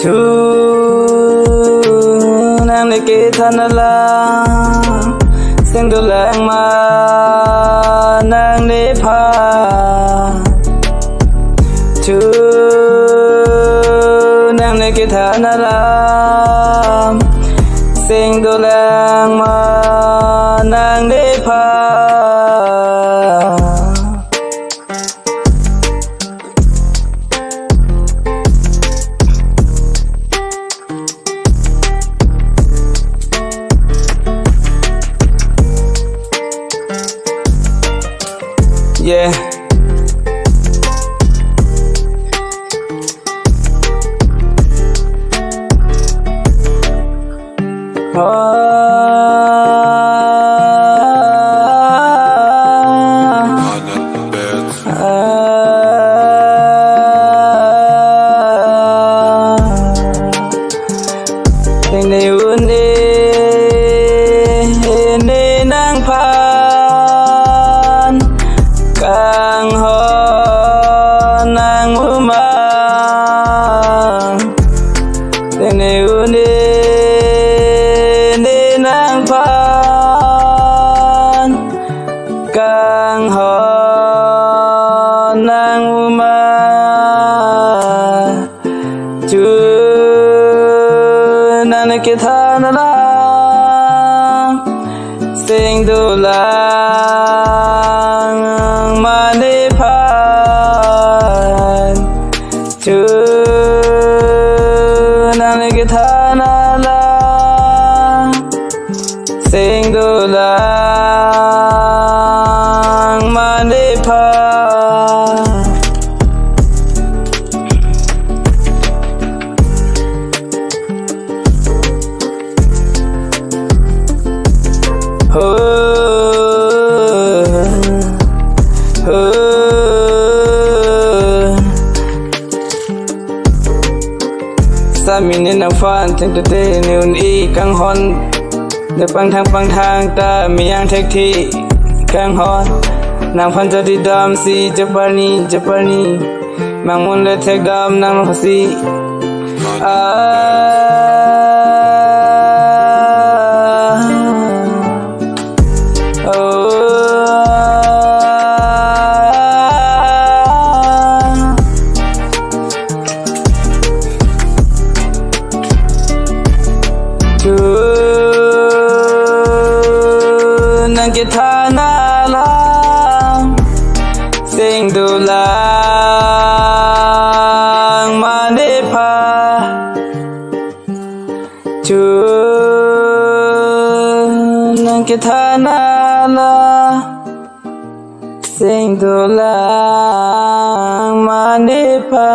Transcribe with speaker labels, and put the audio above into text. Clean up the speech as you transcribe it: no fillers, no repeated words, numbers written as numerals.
Speaker 1: chu nang le ke thanala sing du lang ma nang le pha chu nang le ke thanala sing du lang ma nang le pha yeah tình yêu đi nên nang phan càng ho nang umang tình yêu đi nên nang phan càng ho nang umang nang ke thanala sing du lang ma le phan chu nang ke thanala sing du lang ma le phan sa min nên fan trên thực tế nếu y căng hòn để băng thang ta mi yang thek thi căng hòn nàng fan cho đi đam si Japani mang muốn le thek đam nàng ho si nang ke thanala sing du lang ma le pha chu nang ke thanala sing du lang ma le pha